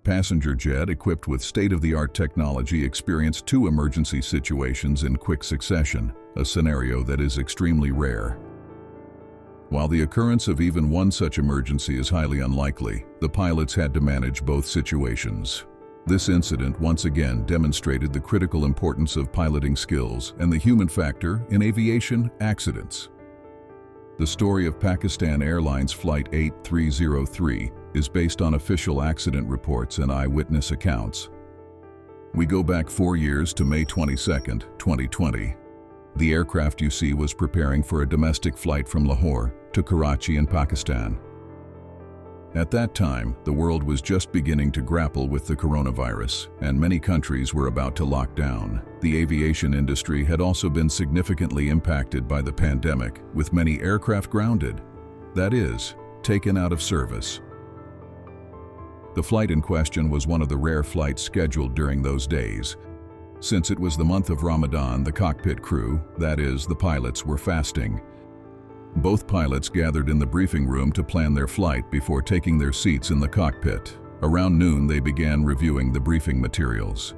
passenger jet equipped with state-of-the-art technology experienced two emergency situations in quick succession, a scenario that is extremely rare. While the occurrence of even one such emergency is highly unlikely, the pilots had to manage both situations. This incident once again demonstrated the critical importance of piloting skills and the human factor in aviation accidents. The story of Pakistan Airlines Flight 8303 is based on official accident reports and eyewitness accounts. We go back 4 years to May 22, 2020. The aircraft you see was preparing for a domestic flight from Lahore to Karachi in Pakistan. At that time, the world was just beginning to grapple with the coronavirus, and many countries were about to lock down. The aviation industry had also been significantly impacted by the pandemic, with many aircraft grounded, that is, taken out of service. The flight in question was one of the rare flights scheduled during those days. Since it was the month of Ramadan, the cockpit crew, that is, the pilots, were fasting. Both pilots gathered in the briefing room to plan their flight before taking their seats in the cockpit. Around noon, they began reviewing the briefing materials.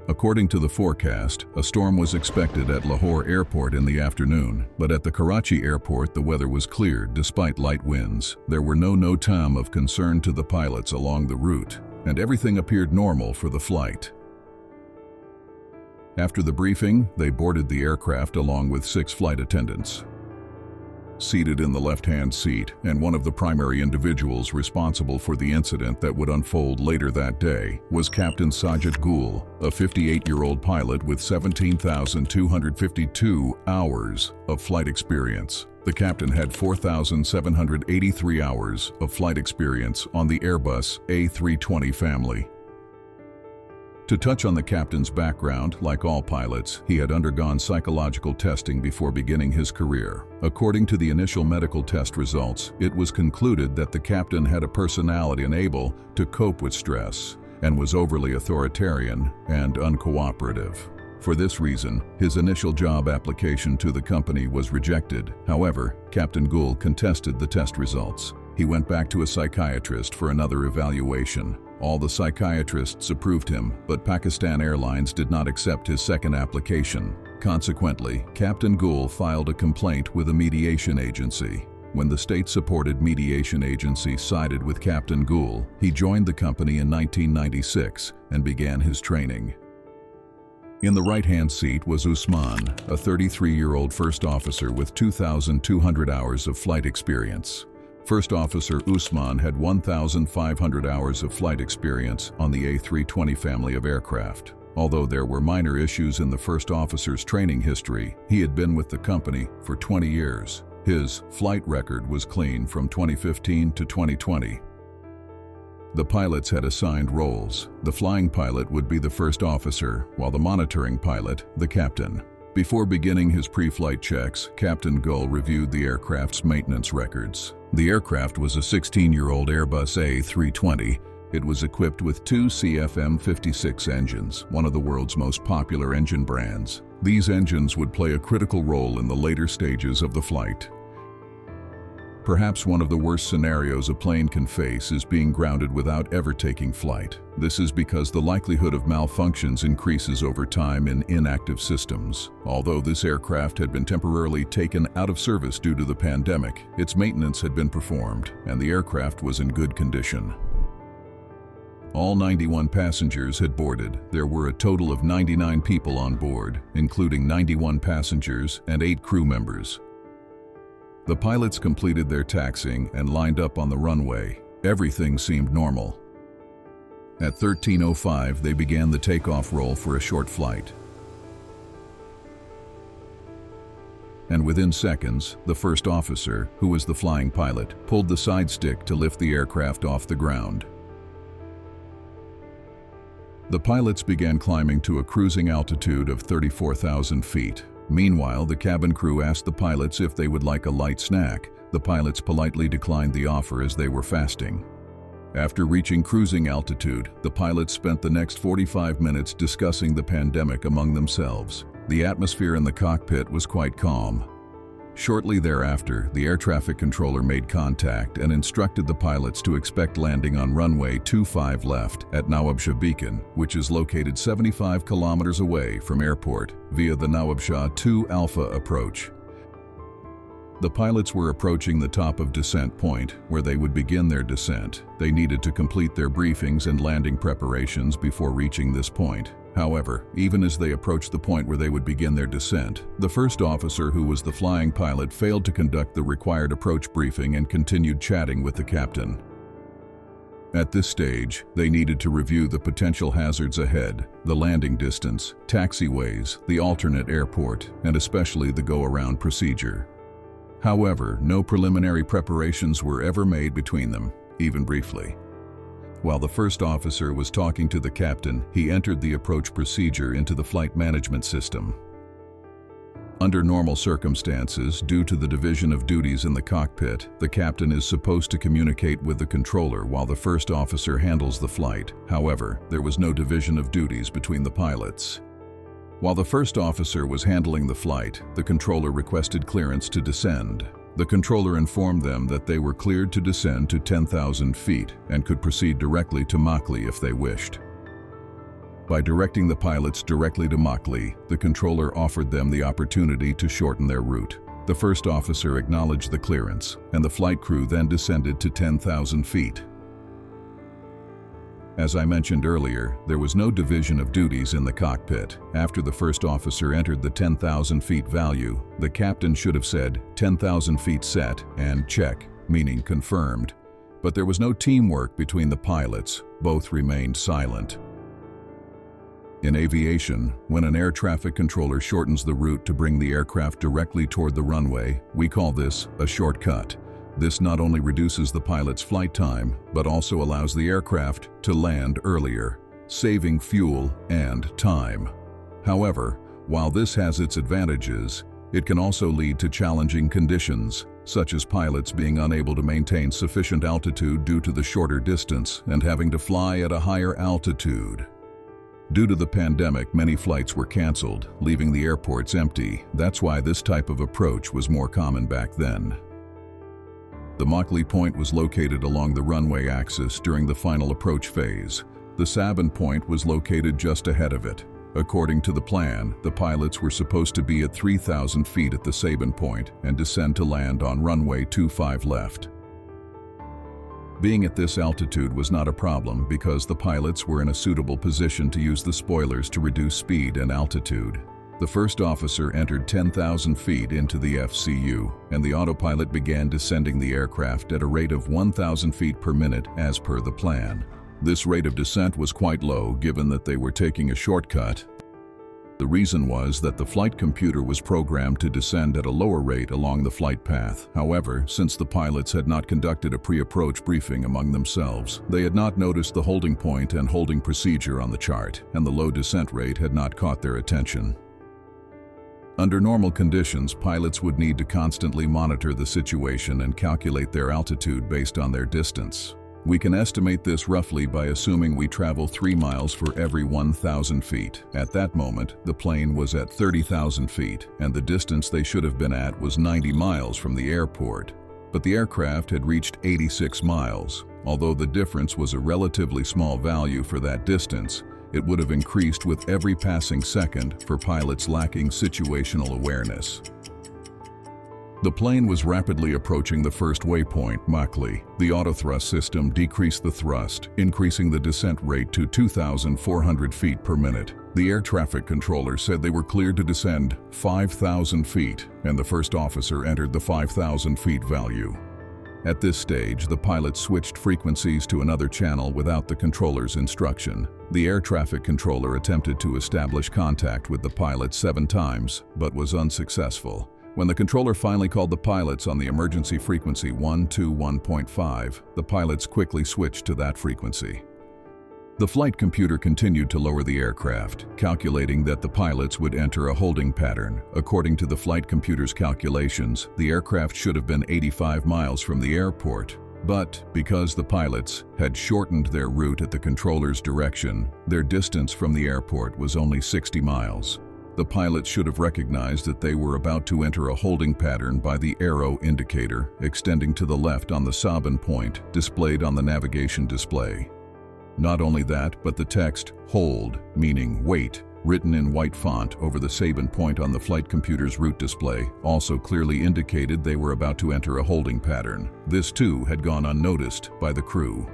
According to the forecast, a storm was expected at Lahore Airport in the afternoon, but at the Karachi airport the weather was cleared despite light winds. There were no notam of concern to the pilots along the route, and everything appeared normal for the flight. After the briefing, they boarded the aircraft along with 6 flight attendants. Seated in the left-hand seat, and one of the primary individuals responsible for the incident that would unfold later that day, was Captain Sajid Gul, a 58-year-old pilot with 17,252 hours of flight experience. The captain had 4,783 hours of flight experience on the Airbus A320 family. To touch on the captain's background, like all pilots, he had undergone psychological testing before beginning his career. According to the initial medical test results, it was concluded that the captain had a personality unable to cope with stress and was overly authoritarian and uncooperative. For this reason, his initial job application to the company was rejected. However, Captain Gul contested the test results. He went back to a psychiatrist for another evaluation. All the psychiatrists approved him, but Pakistan Airlines did not accept his second application. Consequently, Captain Gul filed a complaint with a mediation agency. When the state-supported mediation agency sided with Captain Gul, he joined the company in 1996 and began his training. In the right-hand seat was Usman, a 33-year-old first officer with 2,200 hours of flight experience. First Officer Usman had 1,500 hours of flight experience on the A320 family of aircraft. Although there were minor issues in the first officer's training history, he had been with the company for 20 years. His flight record was clean from 2015 to 2020. The pilots had assigned roles. The flying pilot would be the first officer, while the monitoring pilot, the captain. Before beginning his pre-flight checks, Captain Gul reviewed the aircraft's maintenance records. The aircraft was a 16-year-old Airbus A320. It was equipped with 2 CFM56 engines, one of the world's most popular engine brands. These engines would play a critical role in the later stages of the flight. Perhaps one of the worst scenarios a plane can face is being grounded without ever taking flight. This is because the likelihood of malfunctions increases over time in inactive systems. Although this aircraft had been temporarily taken out of service due to the pandemic, its maintenance had been performed, and the aircraft was in good condition. All 91 passengers had boarded. There were a total of 99 people on board, including 91 passengers and 8 crew members. The pilots completed their taxiing and lined up on the runway. Everything seemed normal. At 13:05, they began the takeoff roll for a short flight. And within seconds, the first officer, who was the flying pilot, pulled the side stick to lift the aircraft off the ground. The pilots began climbing to a cruising altitude of 34,000 feet. Meanwhile, the cabin crew asked the pilots if they would like a light snack. The pilots politely declined the offer as they were fasting. After reaching cruising altitude, the pilots spent the next 45 minutes discussing the pandemic among themselves. The atmosphere in the cockpit was quite calm. Shortly thereafter, the air traffic controller made contact and instructed the pilots to expect landing on runway 25 left at Nawabshah Beacon, which is located 75 kilometers away from airport, via the Nawabshah 2 Alpha approach. The pilots were approaching the top of descent point, where they would begin their descent. They needed to complete their briefings and landing preparations before reaching this point. However, even as they approached the point where they would begin their descent, the first officer, who was the flying pilot, failed to conduct the required approach briefing and continued chatting with the captain. At this stage, they needed to review the potential hazards ahead, the landing distance, taxiways, the alternate airport, and especially the go-around procedure. However, no preliminary preparations were ever made between them, even briefly. While the first officer was talking to the captain, he entered the approach procedure into the flight management system. Under normal circumstances, due to the division of duties in the cockpit, the captain is supposed to communicate with the controller while the first officer handles the flight. However, there was no division of duties between the pilots. While the first officer was handling the flight, the controller requested clearance to descend. The controller informed them that they were cleared to descend to 10,000 feet and could proceed directly to Makli if they wished. By directing the pilots directly to Makli, the controller offered them the opportunity to shorten their route. The first officer acknowledged the clearance, and the flight crew then descended to 10,000 feet. As I mentioned earlier, there was no division of duties in the cockpit. After the first officer entered the 10,000 feet value, the captain should have said 10,000 feet set and check, meaning confirmed. But there was no teamwork between the pilots. Both remained silent. In aviation, when an air traffic controller shortens the route to bring the aircraft directly toward the runway, we call this a shortcut. This not only reduces the pilot's flight time, but also allows the aircraft to land earlier, saving fuel and time. However, while this has its advantages, it can also lead to challenging conditions, such as pilots being unable to maintain sufficient altitude due to the shorter distance and having to fly at a higher altitude. Due to the pandemic, many flights were canceled, leaving the airports empty. That's why this type of approach was more common back then. The Makli point was located along the runway axis during the final approach phase. The Sabin point was located just ahead of it. According to the plan, the pilots were supposed to be at 3,000 feet at the Sabin point and descend to land on runway 25 left. Being at this altitude was not a problem because the pilots were in a suitable position to use the spoilers to reduce speed and altitude. The first officer entered 10,000 feet into the FCU, and the autopilot began descending the aircraft at a rate of 1,000 feet per minute as per the plan. This rate of descent was quite low given that they were taking a shortcut. The reason was that the flight computer was programmed to descend at a lower rate along the flight path. However, since the pilots had not conducted a pre-approach briefing among themselves, they had not noticed the holding point and holding procedure on the chart, and the low descent rate had not caught their attention. Under normal conditions, pilots would need to constantly monitor the situation and calculate their altitude based on their distance. We can estimate this roughly by assuming we travel 3 miles for every 1,000 feet. At that moment, the plane was at 30,000 feet, and the distance they should have been at was 90 miles from the airport. But the aircraft had reached 86 miles. Although the difference was a relatively small value for that distance, it would have increased with every passing second for pilots lacking situational awareness. The plane was rapidly approaching the first waypoint, Makli. The autothrust system decreased the thrust, increasing the descent rate to 2,400 feet per minute. The air traffic controller said they were cleared to descend 5,000 feet, and the first officer entered the 5,000 feet value. At this stage, the pilot switched frequencies to another channel without the controller's instruction. The air traffic controller attempted to establish contact with the pilot 7 times, but was unsuccessful. When the controller finally called the pilots on the emergency frequency 121.5, the pilots quickly switched to that frequency. The flight computer continued to lower the aircraft, calculating that the pilots would enter a holding pattern. According to the flight computer's calculations, the aircraft should have been 85 miles from the airport. But because the pilots had shortened their route at the controller's direction, their distance from the airport was only 60 miles. The pilots should have recognized that they were about to enter a holding pattern by the arrow indicator extending to the left on the Sabin point displayed on the navigation display. Not only that, but the text "Hold," meaning wait, written in white font over the Sabin point on the flight computer's route display, also clearly indicated they were about to enter a holding pattern. This too had gone unnoticed by the crew.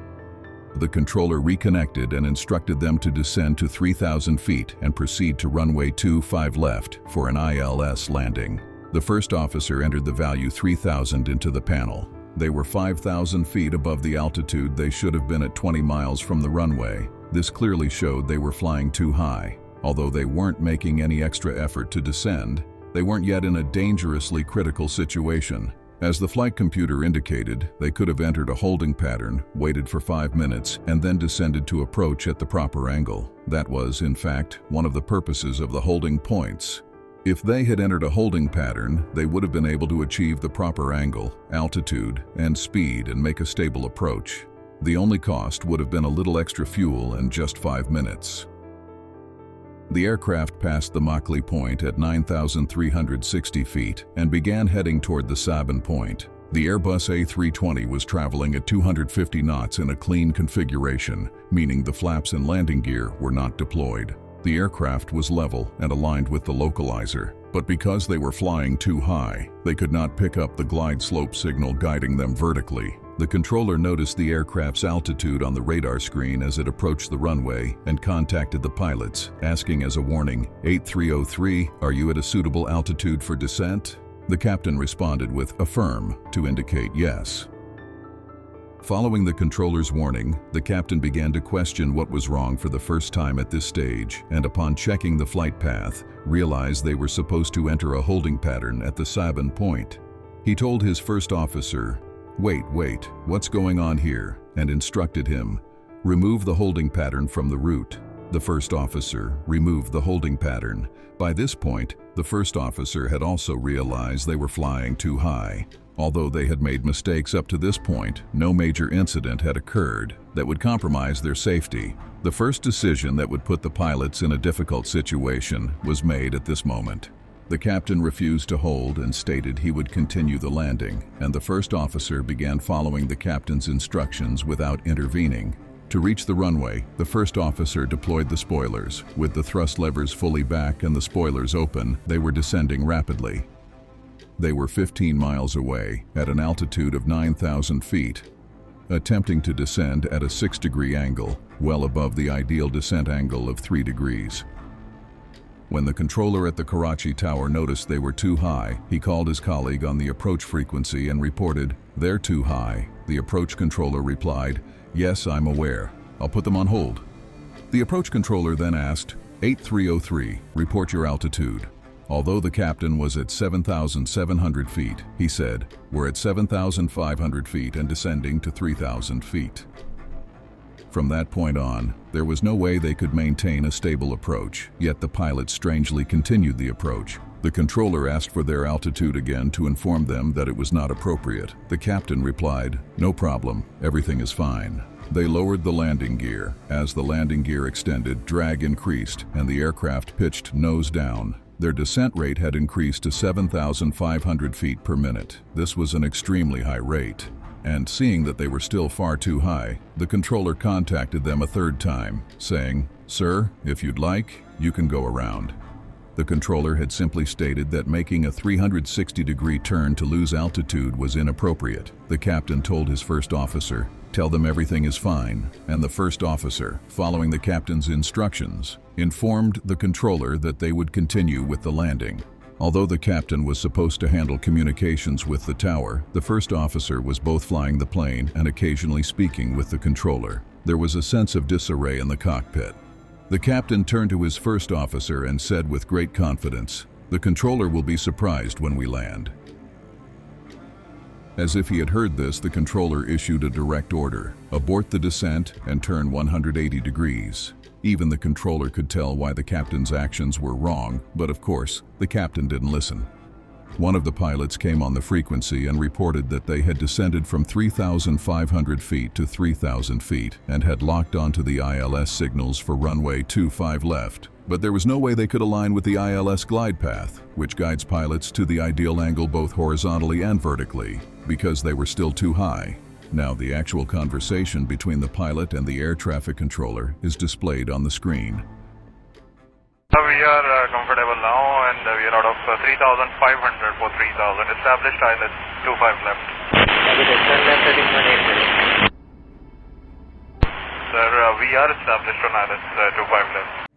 The controller reconnected and instructed them to descend to 3,000 feet and proceed to runway 25 left for an ILS landing. The first officer entered the value 3,000 into the panel. They were 5,000 feet above the altitude they should have been at 20 miles from the runway. This clearly showed they were flying too high. Although they weren't making any extra effort to descend, they weren't yet in a dangerously critical situation. As the flight computer indicated, they could have entered a holding pattern, waited for 5 minutes, and then descended to approach at the proper angle. That was, in fact, one of the purposes of the holding points. If they had entered a holding pattern, they would have been able to achieve the proper angle, altitude, and speed and make a stable approach. The only cost would have been a little extra fuel and just 5 minutes. The aircraft passed the Machli point at 9,360 feet and began heading toward the Sabin point. The Airbus A320 was traveling at 250 knots in a clean configuration, meaning the flaps and landing gear were not deployed. The aircraft was level and aligned with the localizer, but because they were flying too high, they could not pick up the glide slope signal guiding them vertically. The controller noticed the aircraft's altitude on the radar screen as it approached the runway and contacted the pilots, asking as a warning, "8303, are you at a suitable altitude for descent?" The captain responded with "affirm" to indicate yes. Following the controller's warning, the captain began to question what was wrong for the first time at this stage, and upon checking the flight path, realized they were supposed to enter a holding pattern at the Sabin point. He told his first officer, Wait, what's going on here?" and instructed him, "Remove the holding pattern from the route." The first officer removed the holding pattern. By this point, the first officer had also realized they were flying too high. Although they had made mistakes up to this point, no major incident had occurred that would compromise their safety. The first decision that would put the pilots in a difficult situation was made at this moment. The captain refused to hold and stated he would continue the landing, and the first officer began following the captain's instructions without intervening. To reach the runway, the first officer deployed the spoilers. With the thrust levers fully back and the spoilers open, they were descending rapidly. They were 15 miles away, at an altitude of 9,000 feet, attempting to descend at a 6-degree angle, well above the ideal descent angle of 3 degrees. When the controller at the Karachi tower noticed they were too high, he called his colleague on the approach frequency and reported, "They're too high." The approach controller replied, "Yes, I'm aware. I'll put them on hold." The approach controller then asked, 8303, report your altitude. Although the captain was at 7,700 feet, he said, "We're at 7,500 feet and descending to 3,000 feet." From that point on, there was no way they could maintain a stable approach, yet the pilots strangely continued the approach. The controller asked for their altitude again to inform them that it was not appropriate. The captain replied, "No problem, everything is fine." They lowered the landing gear. As the landing gear extended, drag increased, and the aircraft pitched nose down. Their descent rate had increased to 7,500 feet per minute. This was an extremely high rate. And seeing that they were still far too high, the controller contacted them a third time, saying, "Sir, if you'd like, you can go around." The controller had simply stated that making a 360-degree turn to lose altitude was inappropriate. The captain told his first officer, "Tell them everything is fine," and the first officer, following the captain's instructions, informed the controller that they would continue with the landing. Although the captain was supposed to handle communications with the tower, the first officer was both flying the plane and occasionally speaking with the controller. There was a sense of disarray in the cockpit. The captain turned to his first officer and said with great confidence, "The controller will be surprised when we land." As if he had heard this, the controller issued a direct order, "Abort the descent and turn 180 degrees. Even the controller could tell why the captain's actions were wrong, but of course, the captain didn't listen. One of the pilots came on the frequency and reported that they had descended from 3,500 feet to 3,000 feet and had locked onto the ILS signals for runway 25 left. But there was no way they could align with the ILS glide path, which guides pilots to the ideal angle both horizontally and vertically, because they were still too high. Now the actual conversation between the pilot and the air traffic controller is displayed on the screen. We are comfortable now, and we are out of 3,500 for 3,000. Established ILS 25 left. Sir, we are established on ILS 25 left.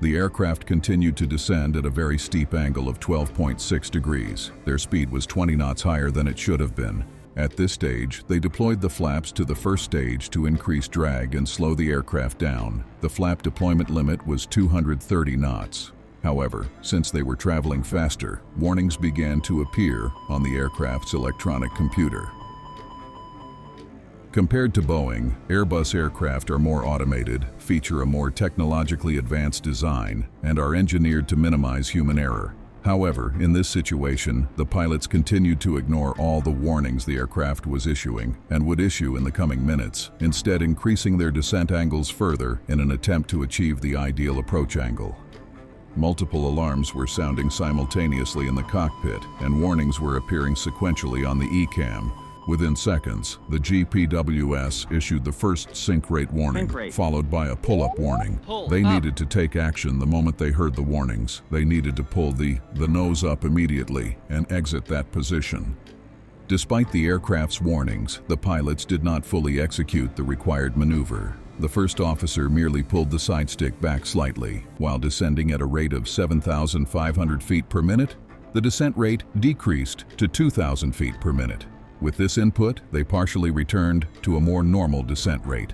The aircraft continued to descend at a very steep angle of 12.6 degrees. Their speed was 20 knots higher than it should have been. At this stage, they deployed the flaps to the first stage to increase drag and slow the aircraft down. The flap deployment limit was 230 knots. However, since they were traveling faster, warnings began to appear on the aircraft's electronic computer. Compared to Boeing, Airbus aircraft are more automated, feature a more technologically advanced design, and are engineered to minimize human error. However, in this situation, the pilots continued to ignore all the warnings the aircraft was issuing and would issue in the coming minutes, instead increasing their descent angles further in an attempt to achieve the ideal approach angle. Multiple alarms were sounding simultaneously in the cockpit, and warnings were appearing sequentially on the ECAM. Within seconds, the GPWS issued the first sink rate warning, followed by a pull-up warning. They needed to take action the moment they heard the warnings. They needed to pull the nose up immediately and exit that position. Despite the aircraft's warnings, the pilots did not fully execute the required maneuver. The first officer merely pulled the side stick back slightly. While descending at a rate of 7,500 feet per minute, the descent rate decreased to 2,000 feet per minute. With this input, they partially returned to a more normal descent rate.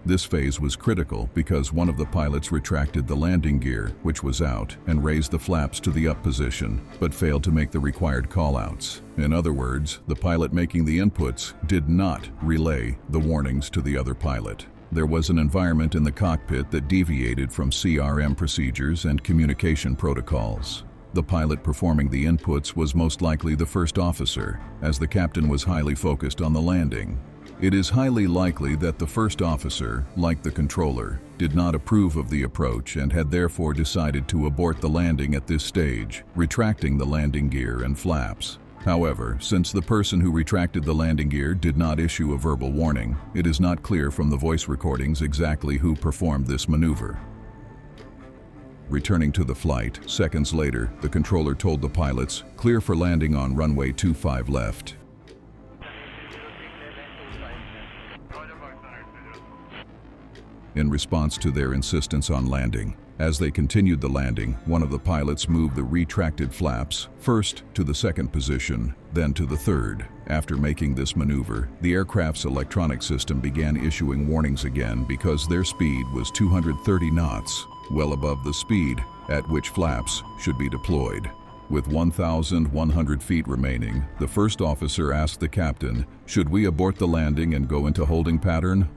This phase was critical because one of the pilots retracted the landing gear, which was out, and raised the flaps to the up position, but failed to make the required callouts. In other words, the pilot making the inputs did not relay the warnings to the other pilot. There was an environment in the cockpit that deviated from CRM procedures and communication protocols. The pilot performing the inputs was most likely the first officer, as the captain was highly focused on the landing. It is highly likely that the first officer, like the controller, did not approve of the approach and had therefore decided to abort the landing at this stage, retracting the landing gear and flaps. However, since the person who retracted the landing gear did not issue a verbal warning, it is not clear from the voice recordings exactly who performed this maneuver. Returning to the flight, seconds later, the controller told the pilots, "Clear for landing on runway 25 left." In response to their insistence on landing, as they continued the landing, one of the pilots moved the retracted flaps, first to the second position, then to the third. After making this maneuver, the aircraft's electronic system began issuing warnings again because their speed was 230 knots. Well above the speed at which flaps should be deployed. With 1,100 feet remaining, the first officer asked the captain, "Should we abort the landing and go into holding pattern?"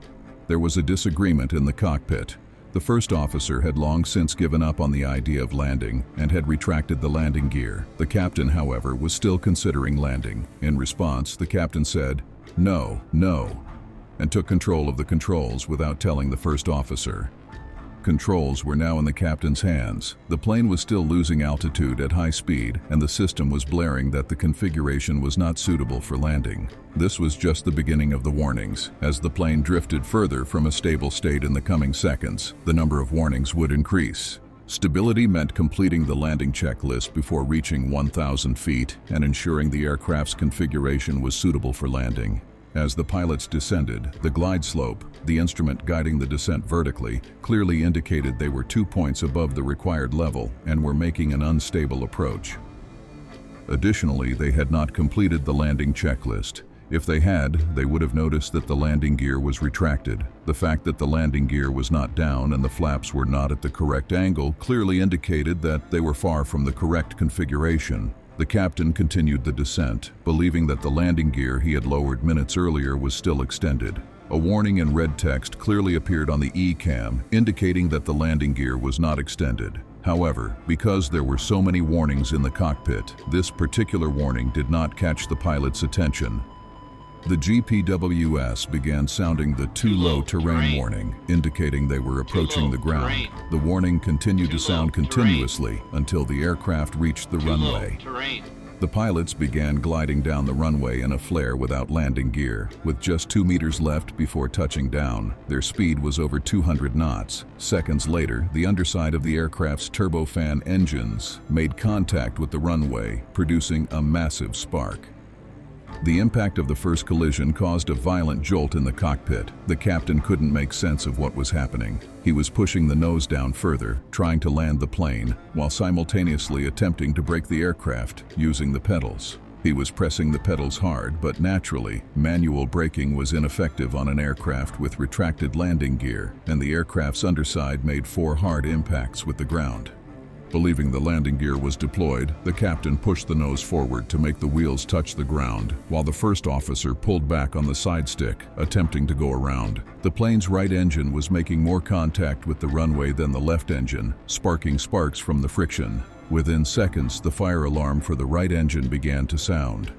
There was a disagreement in the cockpit. The first officer had long since given up on the idea of landing and had retracted the landing gear. The captain, however, was still considering landing. In response, the captain said, "No, no," and took control of the controls without telling the first officer. Controls were now in the captain's hands. The plane was still losing altitude at high speed, and the system was blaring that the configuration was not suitable for landing. This was just the beginning of the warnings. As the plane drifted further from a stable state in the coming seconds, the number of warnings would increase. Stability meant completing the landing checklist before reaching 1,000 feet and ensuring the aircraft's configuration was suitable for landing. As the pilots descended, the glide slope, the instrument guiding the descent vertically, clearly indicated they were 2 points above the required level and were making an unstable approach. Additionally, they had not completed the landing checklist. If they had, they would have noticed that the landing gear was retracted. The fact that the landing gear was not down and the flaps were not at the correct angle clearly indicated that they were far from the correct configuration. The captain continued the descent, believing that the landing gear he had lowered minutes earlier was still extended. A warning in red text clearly appeared on the ECAM, indicating that the landing gear was not extended. However, because there were so many warnings in the cockpit, this particular warning did not catch the pilot's attention. The GPWS began sounding the too low terrain warning, indicating they were approaching the ground. The warning continued to sound continuously until the aircraft reached the runway. The pilots began gliding down the runway in a flare without landing gear. With just 2 meters left before touching down, their speed was over 200 knots. Seconds later, the underside of the aircraft's turbofan engines made contact with the runway, producing a massive spark. The impact of the first collision caused a violent jolt in the cockpit. The captain couldn't make sense of what was happening. He was pushing the nose down further, trying to land the plane, while simultaneously attempting to brake the aircraft using the pedals. He was pressing the pedals hard, but naturally, manual braking was ineffective on an aircraft with retracted landing gear, and the aircraft's underside made 4 hard impacts with the ground. Believing the landing gear was deployed, the captain pushed the nose forward to make the wheels touch the ground, while the first officer pulled back on the side stick, attempting to go around. The plane's right engine was making more contact with the runway than the left engine, sparking sparks from the friction. Within seconds, the fire alarm for the right engine began to sound.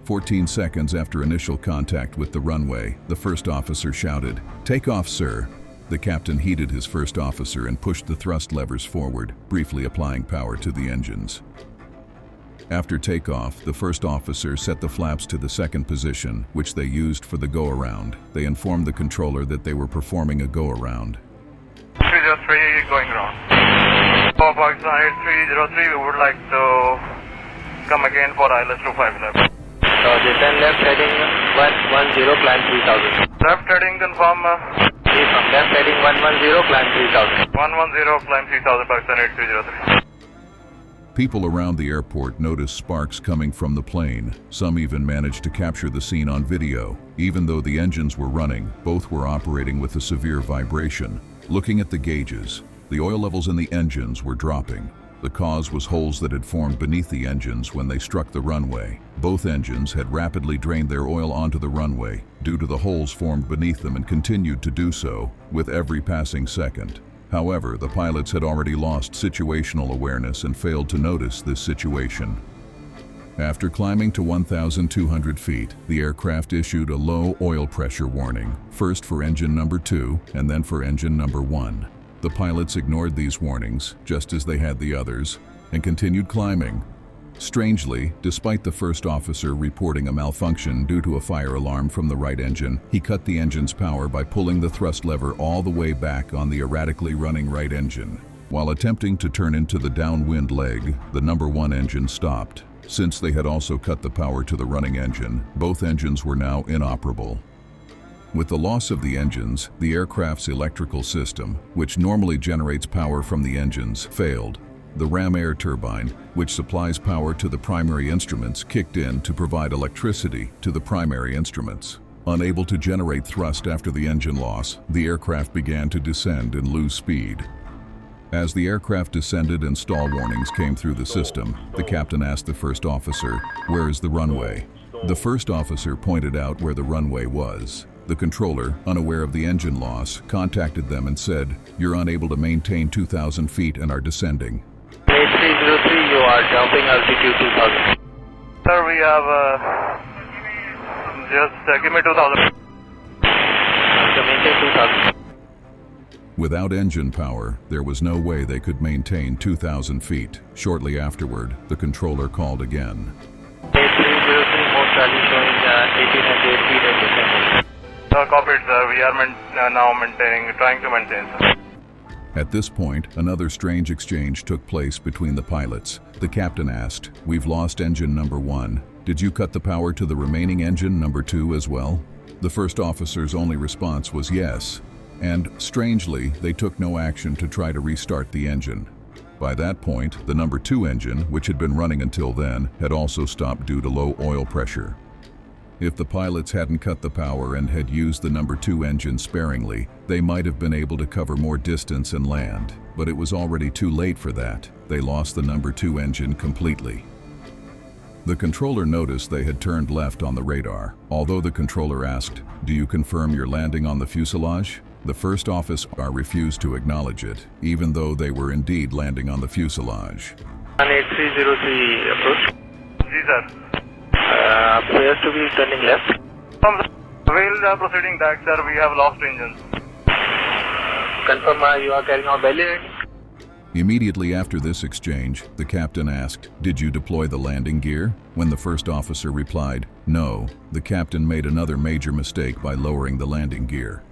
14 seconds after initial contact with the runway, the first officer shouted, "Takeoff, sir." The captain heeded his first officer and pushed the thrust levers forward, briefly applying power to the engines. After takeoff, the first officer set the flaps to the second position, which they used for the go-around. They informed the controller that they were performing a go-around. 303 going around. For Pakistan 303, we would like to come again for ILS 25 left. Descend left heading 110, climb 3000. Left heading confirm. From left heading 110, climb 3000. 110, climb 3000, Pakistan 8303. People around the airport noticed sparks coming from the plane. Some even managed to capture the scene on video. Even though the engines were running, both were operating with a severe vibration. Looking at the gauges, the oil levels in the engines were dropping. The cause was holes that had formed beneath the engines when they struck the runway. Both engines had rapidly drained their oil onto the runway due to the holes formed beneath them and continued to do so with every passing second. However, the pilots had already lost situational awareness and failed to notice this situation. After climbing to 1,200 feet, the aircraft issued a low oil pressure warning, first for engine number 2 and then for engine number 1. The pilots ignored these warnings, just as they had the others, and continued climbing. Strangely, despite the first officer reporting a malfunction due to a fire alarm from the right engine, he cut the engine's power by pulling the thrust lever all the way back on the erratically running right engine. While attempting to turn into the downwind leg, the number 1 engine stopped. Since they had also cut the power to the running engine, both engines were now inoperable. With the loss of the engines, the aircraft's electrical system, which normally generates power from the engines, failed. The ram air turbine, which supplies power to the primary instruments, kicked in to provide electricity to the primary instruments. Unable to generate thrust after the engine loss, the aircraft began to descend and lose speed. As the aircraft descended and stall warnings came through the system, the captain asked the first officer, "Where is the runway?" The first officer pointed out where the runway was. The controller, unaware of the engine loss, contacted them and said, "You're unable to maintain 2,000 feet and are descending." 8303, you are jumping altitude 2000. Sir, we have just give me 2000. So maintain 2000. Without engine power, there was no way they could maintain 2,000 feet. Shortly afterward, the controller called again. 8303, most rally showing 1800 feet and descending. Cockpit, sir, we are now trying to maintain, sir. At this point, another strange exchange took place between the pilots. The captain asked, "We've lost engine number 1. Did you cut the power to the remaining engine number 2 as well?" The first officer's only response was yes, and strangely, they took no action to try to restart the engine. By that point, the number 2 engine, which had been running until then, had also stopped due to low oil pressure. If the pilots hadn't cut the power and had used the number 2 engine sparingly, they might have been able to cover more distance and land, but it was already too late for that. They lost the number 2 engine completely. The controller noticed they had turned left on the radar. Although the controller asked, "Do you confirm you're landing on the fuselage?" The first officer refused to acknowledge it, even though they were indeed landing on the fuselage. 18303, approach. Ji, sir. Appears to be turning left. While proceeding that, sir, we have lost engines. Confirm you are carrying out belly landing? Immediately after this exchange, the captain asked, "Did you deploy the landing gear?" When the first officer replied, "No," the captain made another major mistake by lowering the landing gear.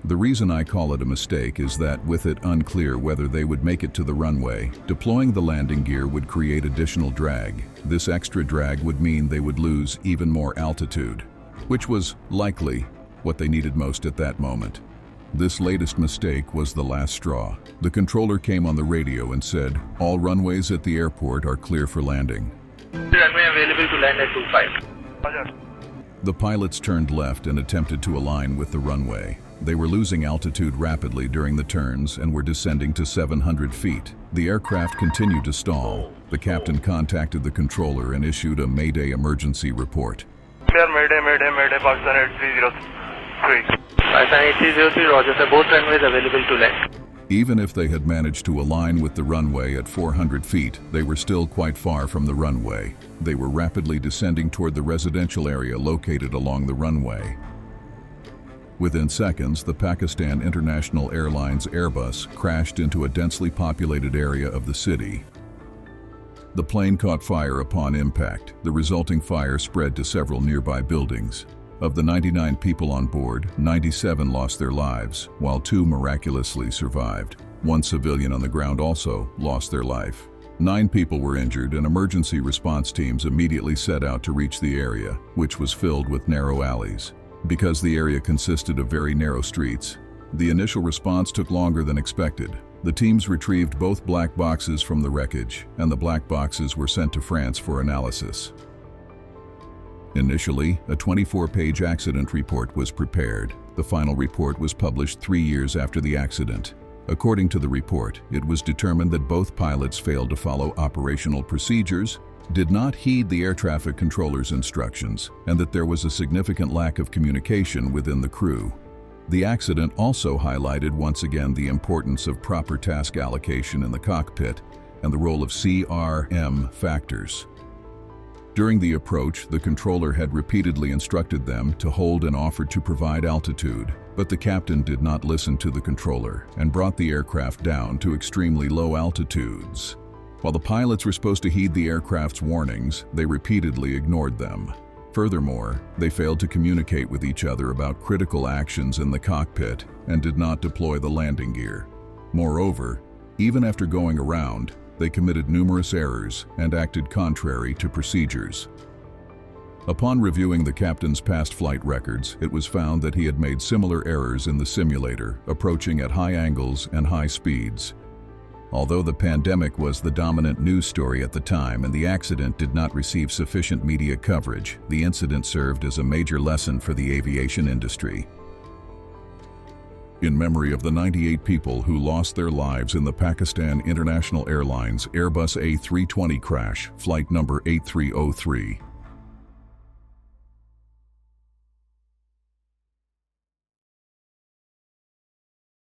The reason I call it a mistake is that with it unclear whether they would make it to the runway, deploying the landing gear would create additional drag. This extra drag would mean they would lose even more altitude, which was likely what they needed most at that moment. This latest mistake was the last straw. The controller came on the radio and said, "All runways at the airport are clear for landing." Runway available to land at 25. Roger. The pilots turned left and attempted to align with the runway. They were losing altitude rapidly during the turns and were descending to 700 feet. The aircraft continued to stall. The captain contacted the controller and issued a Mayday emergency report. Clear, Mayday, Mayday, Mayday, Pakistan 8303. Pakistan 8303, roger sir, both runways available to land. Even if they had managed to align with the runway at 400 feet, they were still quite far from the runway. They were rapidly descending toward the residential area located along the runway. Within seconds, the Pakistan International Airlines Airbus crashed into a densely populated area of the city. The plane caught fire upon impact. The resulting fire spread to several nearby buildings. Of the 99 people on board, 97 lost their lives, while 2 miraculously survived. 1 civilian on the ground also lost their life. 9 people were injured, and emergency response teams immediately set out to reach the area, which was filled with narrow alleys. Because the area consisted of very narrow streets, the initial response took longer than expected. The teams retrieved both black boxes from the wreckage, and the black boxes were sent to France for analysis. Initially, a 24-page accident report was prepared. The final report was published 3 years after the accident. According to the report, it was determined that both pilots failed to follow operational procedures, did not heed the air traffic controller's instructions, and that there was a significant lack of communication within the crew. The accident also highlighted once again the importance of proper task allocation in the cockpit and the role of CRM factors. During the approach, the controller had repeatedly instructed them to hold and offered to provide altitude, but the captain did not listen to the controller and brought the aircraft down to extremely low altitudes. While the pilots were supposed to heed the aircraft's warnings, they repeatedly ignored them. Furthermore, they failed to communicate with each other about critical actions in the cockpit and did not deploy the landing gear. Moreover, even after going around, they committed numerous errors and acted contrary to procedures. Upon reviewing the captain's past flight records, it was found that he had made similar errors in the simulator, approaching at high angles and high speeds. Although the pandemic was the dominant news story at the time and the accident did not receive sufficient media coverage, the incident served as a major lesson for the aviation industry. In memory of the 98 people who lost their lives in the Pakistan International Airlines Airbus A320 crash, flight number 8303.